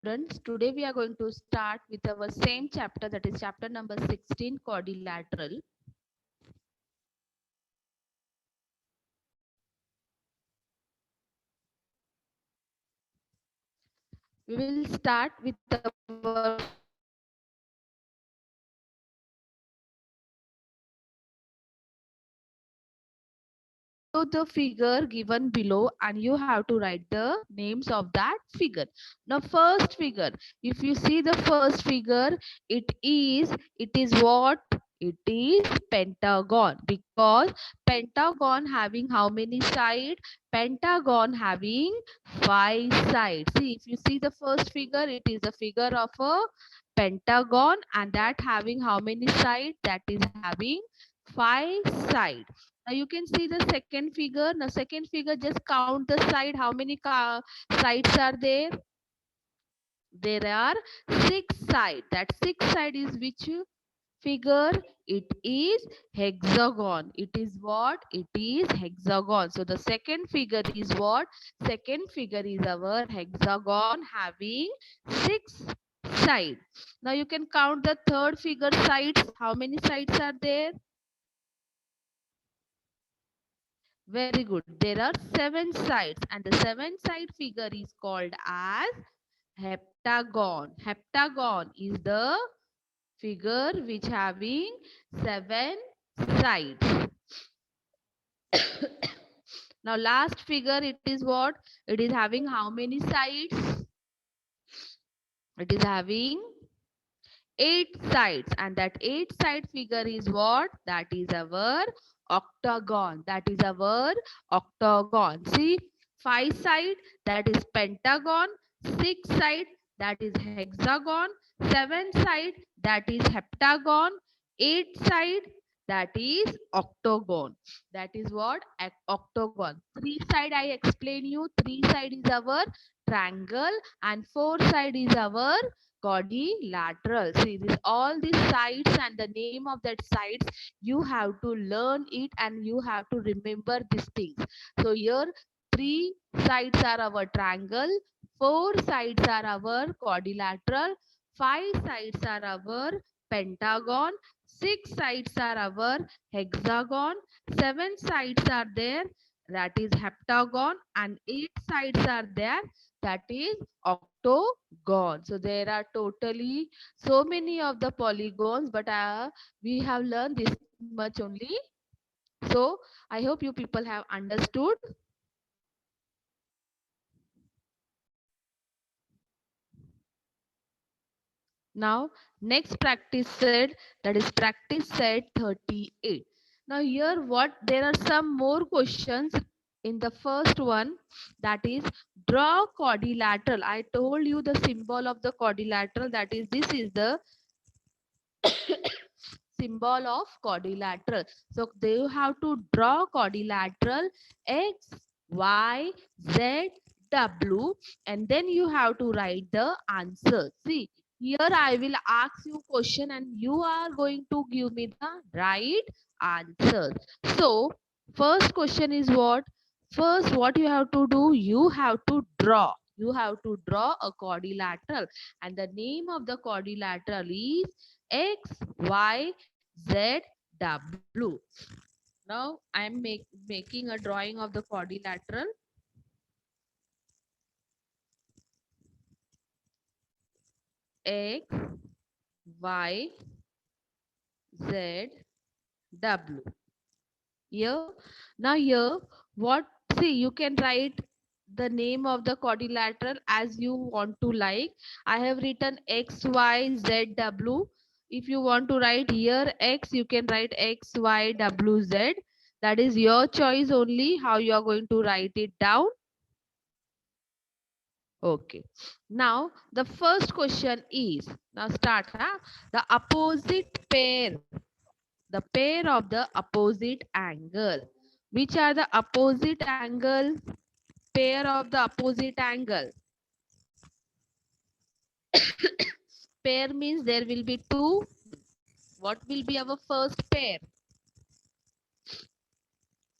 students, today we are going to start with our same chapter, that is chapter number 16, quadrilateral. We will start with our first question. Follow the figure given below and you have to write the names of that figure. Now first figure, if you see the first figure, it is what? It is pentagon, because pentagon having how many sides? Pentagon having 5 sides. See, if you see the first figure, it is a figure of a pentagon, and that having how many sides? That is having 5 sides. Now you can see the second figure. Now second figure, just count the side. How many sides are there? There are 6 sides. That 6 side is which figure? It is hexagon. It is what? It is hexagon. So the second figure is what? Second figure is our hexagon having 6 sides. Now you can count the third figure sides. How many sides are there? Very good. There are 7 sides, and the 7 side figure is called as heptagon. Heptagon is the figure which having 7 sides. Now last figure, it is what? It is having how many sides? It is having 8 sides, and that 8 side figure is what? That is our octagon. That is our octagon. See, 5 side, that is pentagon. 6 side, that is hexagon. 7 side, that is heptagon. 8 side, that is octagon. That is what? Octagon. 3 side, I explain you. 3 side is our triangle, and 4 side is our quadrilateral. See, this all these sides and the name of that sides, you have to learn it and you have to remember these things. So here 3 sides are our triangle, 4 sides are our quadrilateral, 5 sides are our pentagon, 6 sides are our hexagon, 7 sides are there, that is heptagon, and 8 sides are there, that is octagon. So there are totally so many of the polygons, but we have learned this much only. So I hope you people have understood. Now next practice set, that is practice set 38. Now here what, there are some more questions. In the first one, that is draw quadrilateral. I told you the symbol of the quadrilateral, that is this is the symbol of quadrilateral. So they have to draw quadrilateral X, Y, Z, W, and then you have to write the answer. See, here I will ask you question and you are going to give me the right answer. So first question is what? First, what you have to do? You have to draw. You have to draw a quadrilateral, and the name of the quadrilateral is X, Y, Z, W. Now I am making a drawing of the quadrilateral. X, Y, Z, W. Here, now here, what? See, you can write the name of the quadrilateral as you want to like. I have written X, Y, Z, W. If you want to write here X, you can write X, Y, W, Z. That is your choice only how you are going to write it down. Okay. Now the first question is, now start. The opposite pair. The pair of the opposite angle. Which are the opposite angle? Pair of the opposite angle. Pair means there will be two. What will be our first pair?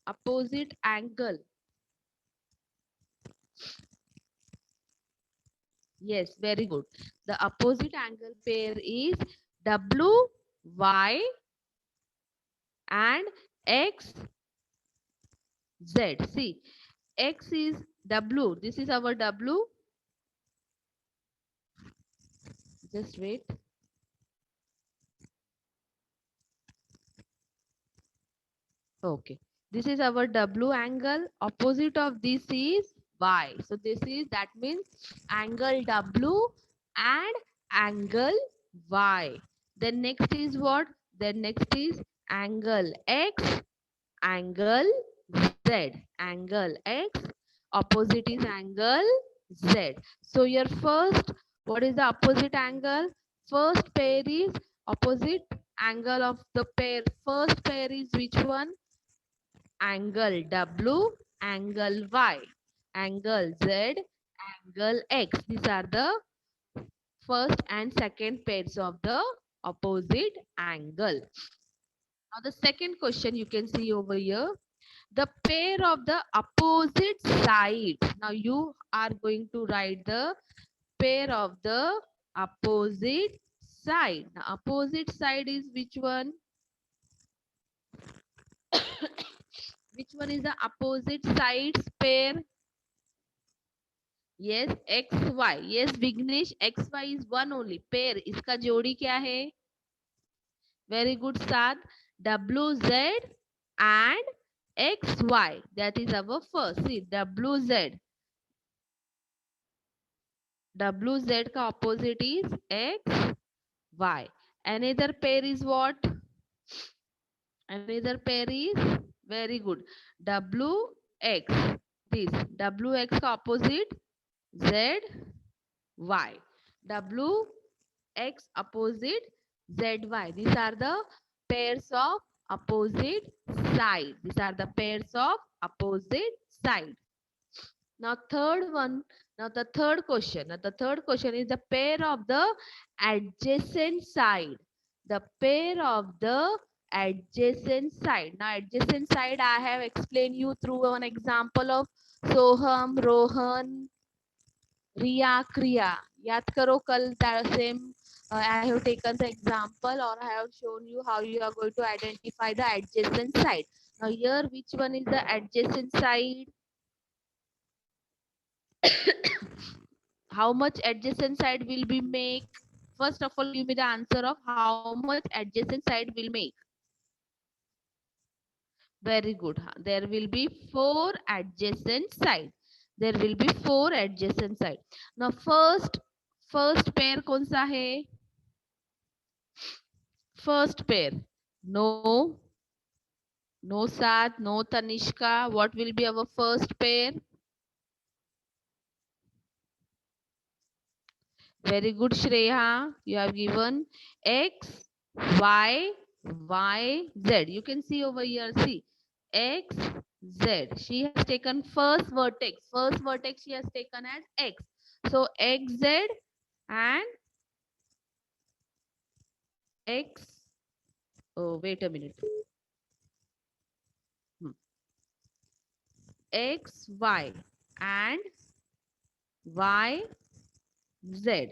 Opposite angle. Yes, very good. The opposite angle pair is WY and XZ. See, X is W. This is our W. Just wait. Okay. This is our W angle. Opposite of this is Y. So this is, that means angle W and angle Y. Then next is what? Then next is angle X, angle Z. Angle X, opposite is angle Z. So your first, what is the opposite angle? First pair is opposite angle of the pair. First pair is which one? Angle W, angle Y, angle Z, angle X. These are the first and second pairs of the opposite angle. Now the second question you can see over here, the pair of the opposite sides. Now you are going to write the pair of the opposite side. Now opposite side is which one? Which one is the opposite sides pair? Yes, XY. Yes, Vignesh, XY is one only. Pair. इसका जोड़ी क्या है? Very good, Sad. WZ and XY. That is our first. See, WZ. WZ का opposite is XY. Another pair is what? Another pair is very good. WX. This WX का opposite ZY. WX opposite ZY. These are the pairs of opposite side. These are the pairs of opposite side. Now third one, now the third question. Now the third question is the pair of the adjacent side. The pair of the adjacent side. Now adjacent side I have explained you through an example of Soham, Rohan, Riya, Kriya. याद करो कल same I have taken the example or I have shown you how you are going to identify the adjacent side. Now here which one is the adjacent side? How much adjacent side will be make? First of all, give me the answer of how much adjacent side will make. Very good. There will be 4 adjacent side. There will be 4 adjacent side. Now first pair कौन सा है? First pair. No, no Sad, no Tanishka. What will be our first pair? Very good, Shreya. You have given X, Y, Y, Z. You can see over here. See, X, Z. She has taken first vertex. First vertex she has taken as X. So X, Z and X. Oh, wait a minute. X, Y and Y, Z.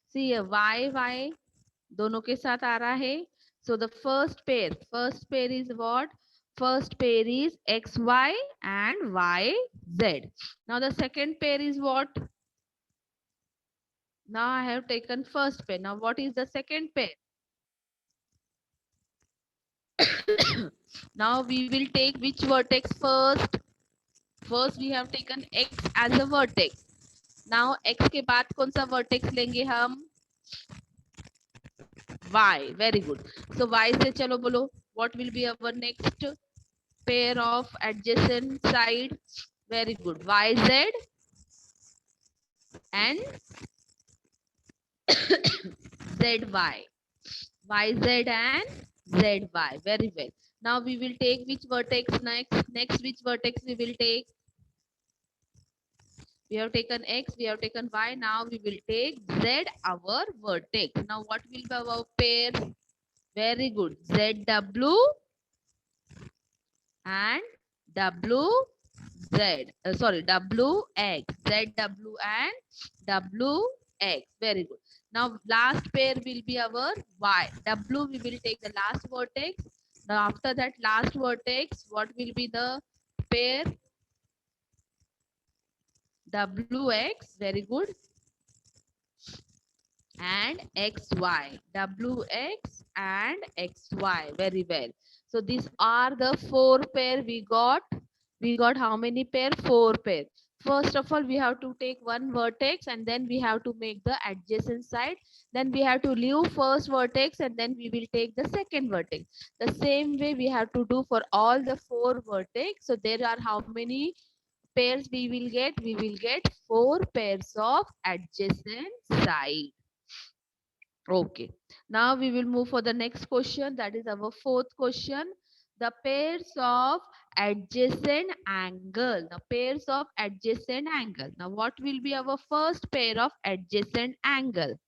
See here, Y, Y दोनों के साथ आ रहा है. So the first pair is what? First pair is XY and YZ. Now the second pair is what? Now I have taken first pair. Now what is the second pair? Now we will take which vertex first? First we have taken X as a vertex. Now X के बाद कौन सा vertex लेंगे हम? Y. Very good. So Y से चलो बोलो. What will be our next pair of adjacent side? Very good. YZ and ZY. YZ and ZY. Very well. Now we will take which vertex next? Next which vertex we will take? We have taken X, we have taken Y. Now we will take Z, our vertex. Now what will be our pair? Very good. ZW and WZ. Sorry, WX. ZW and WX. X. Very good. Now last pair will be our Y. W, we will take the last vertex. Now after that last vertex, what will be the pair? WX. Very good. And XY. WX and XY. Very well. So these are the 4 pair we got. We got how many pair? 4 pair. First of all, we have to take one vertex and then we have to make the adjacent side. Then we have to leave first vertex and then we will take the second vertex. The same way we have to do for all the 4 vertex. So there are how many pairs we will get? We will get 4 pairs of adjacent side. Okay. Now we will move for the next question. That is our 4th question. The pairs of adjacent angle. The pairs of adjacent angle. Now what will be our first pair of adjacent angle?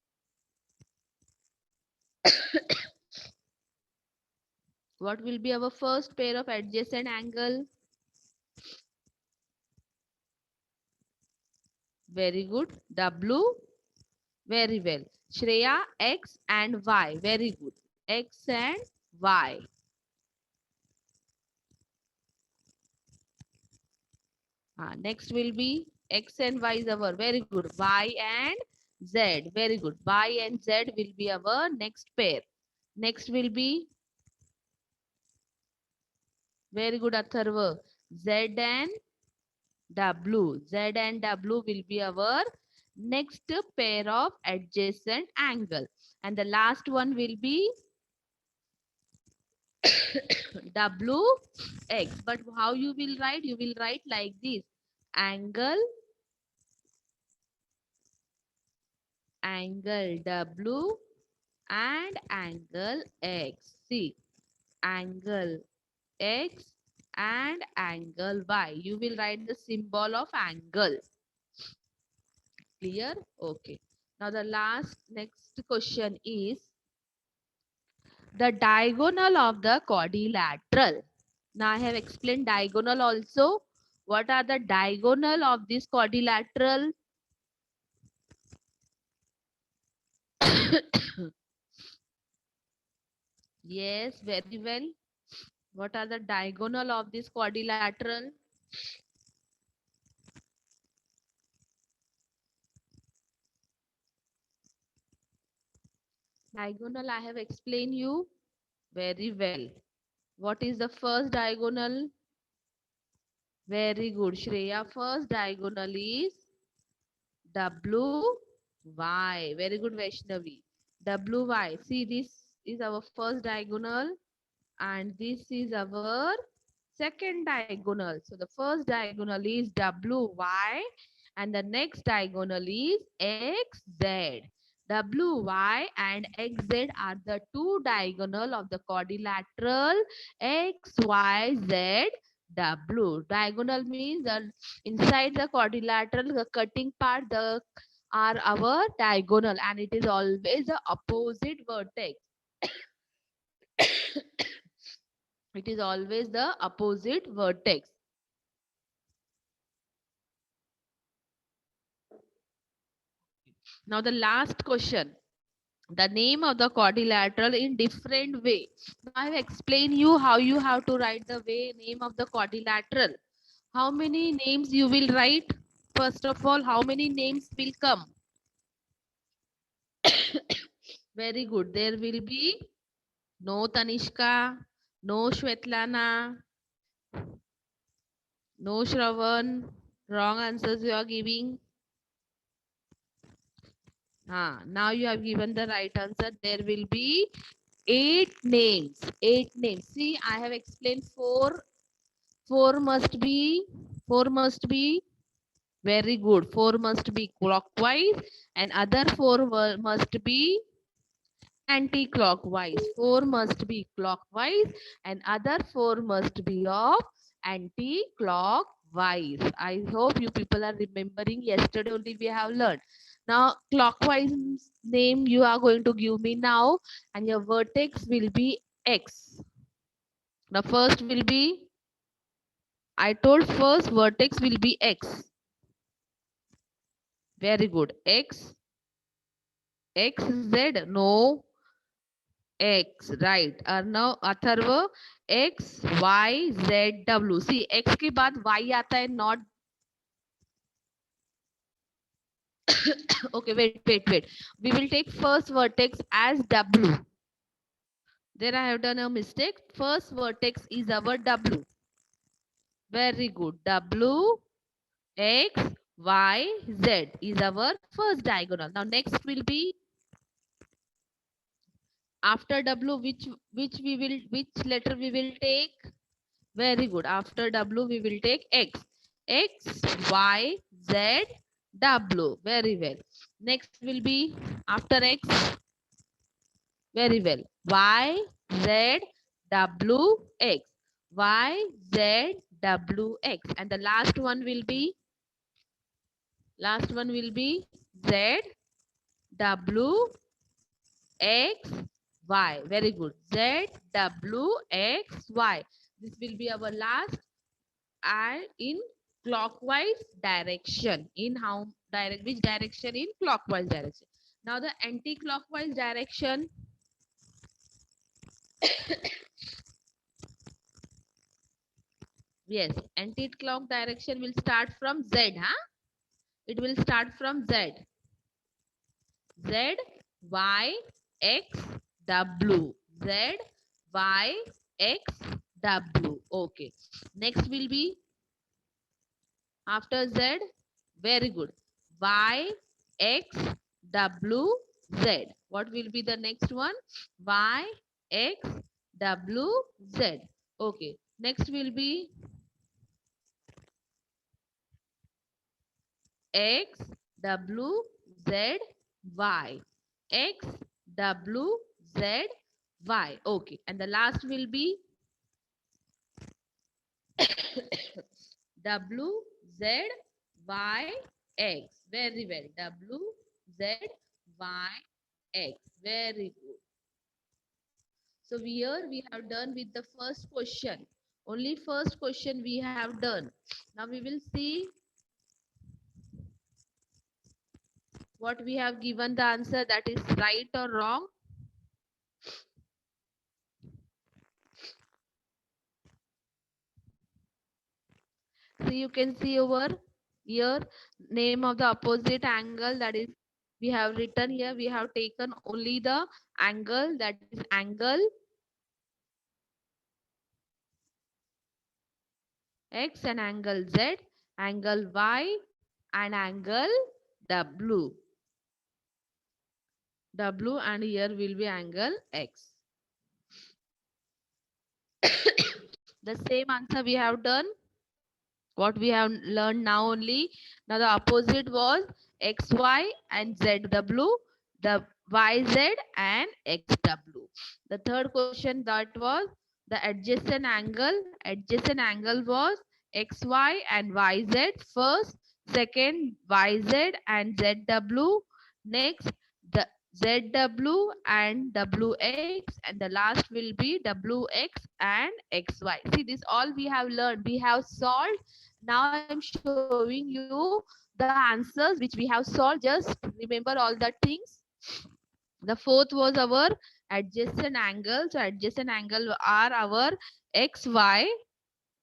What will be our first pair of adjacent angle? Very good. W. Very well. Shreya, X and Y. Very good. X and Y. Next will be X and Y is our very good. Y and Z. Very good. Y and Z will be our next pair. Next will be very good, Atharva. Z and W. Z and W will be our next pair of adjacent angle. And the last one will be WX. But how you will write? You will write like this. Angle W and angle X. See, angle X and angle Y. You will write the symbol of angle. Clear? Okay. Now the next question is the diagonal of the quadrilateral. Now I have explained diagonal also. What are the diagonal of this quadrilateral? Yes, very well. What are the diagonal of this quadrilateral? Diagonal I have explained you very well. What is the first diagonal? Very good, Shreya. First diagonal is WY. Very good, Vaishnavi. WY. See, this is our first diagonal and this is our second diagonal. So the first diagonal is WY and the next diagonal is XZ. WY and XZ are the two diagonal of the quadrilateral XYZ W. Diagonal means the inside the quadrilateral, the cutting part, the are our diagonal and it is always the opposite vertex. It is always the opposite vertex. Now the last question. The name of the quadrilateral in different way. Now I have explained you how you have to write the name of the quadrilateral. How many names you will write? First of all, how many names will come? Very good. There will be no Tanishka, no Shwetlana, no Shravan. Wrong answers you are giving. Now you have given the right answer. There will be 8 names. 8 names. See, I have explained 4. 4 must be. 4 must be. Very good. 4 must be clockwise and other 4 must be anti-clockwise. 4 must be clockwise and other 4 must be of anti-clockwise. I hope you people are remembering. Yesterday only we have learned. Now clockwise name you are going to give me now and your vertex will be X. The first will be, I told first vertex will be X. Very good. X. X, Z, no. X, right. Now, Atharva, X, Y, Z, W. See, X के बाद Y आता है, not. Okay, wait. We will take first vertex as W. There I have done a mistake. First vertex is our W. Very good. W, X, Y, Z is our first diagonal. Now next will be after W, which letter we will take? Very good. After W, we will take X. X, Y, Z, W. Very well. Next will be after X. Very well. Y, Z, W, X. Y, Z, W, X. And the last one will be Z, W, X, Y. Very good. Z, W, X, Y. This will be our last, and in clockwise direction. In how direct, which direction? In clockwise direction. Now the anti-clockwise direction. Yes, anti-clock direction will start from Z, huh? It will start from Z. Z, Y, X, W. Z, Y, X, W. Okay. Next will be after Z. Very good. Y, X, W, Z. What will be the next one? Y, X, W, Z. Okay. Next will be X, W, Z, Y. X, W, Z, Y. Okay. And the last will be W, Z, Y, X. Very well. W, Z, Y, X. Very good. So here we have done with the first question. Only first question we have done. Now we will see what we have given the answer, that is right or wrong. So you can see over here name of the opposite angle, that is we have written here, we have taken only the angle, that is angle X and angle Z, angle Y and angle W. W, and here will be angle X. The same answer we have done. What we have learned now only. Now the opposite was XY and ZW, the YZ and XW. The third question, that was the adjacent angle. Adjacent angle was XY and YZ first, second YZ and ZW, next the ZW and WX, and the last will be WX and XY. See, this all we have learned, we have solved. Now I am showing you the answers which we have solved. Just remember all the things. The fourth was our adjacent angle. So adjacent angle are our XY,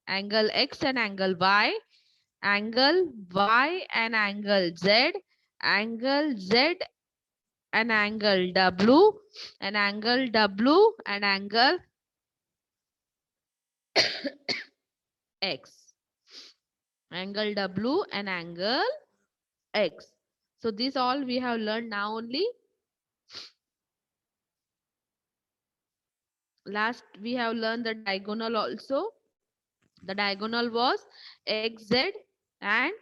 angle X and angle Y, angle Y and angle Z, angle Z and angle W, and angle W and angle X. Angle W and angle X. So this all we have learned now only. Last we have learned the diagonal also. The diagonal was XZ and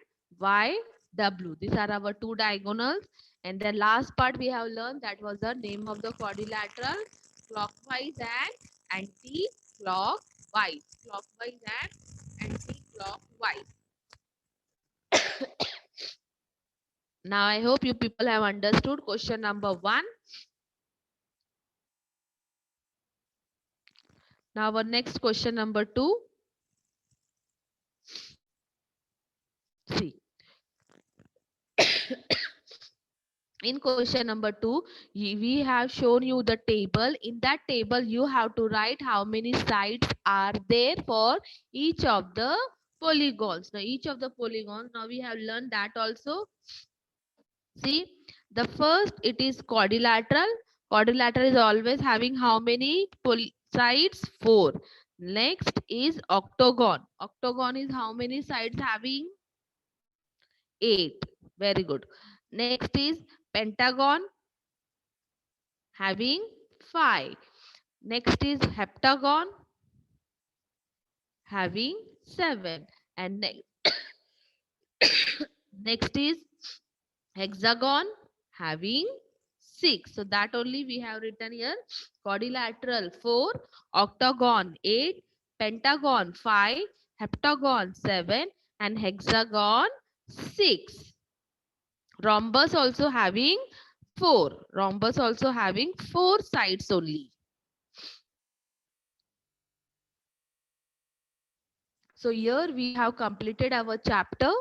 YW. These are our two diagonals. And the last part we have learned, that was the name of the quadrilateral, clockwise and anti-clockwise. Clockwise and anti-clockwise. Now I hope you people have understood question number 1. Now our next question number 2. See. In question number 2, we have shown you the table. In that table, you have to write how many sides are there for each of the polygons. Now, each of the polygons, now we have learned that also. See, the first, it is quadrilateral. Quadrilateral is always having how many sides? 4. Next is octagon. Octagon is how many sides having? 8. Very good. Next is pentagon, having 5. Next is heptagon, having 7. And next is hexagon, having 6. So that only we have written here. Quadrilateral 4, octagon 8, pentagon 5, heptagon 7, and hexagon 6. Rhombus also having 4. Rhombus also having 4 sides only. So here we have completed our chapter.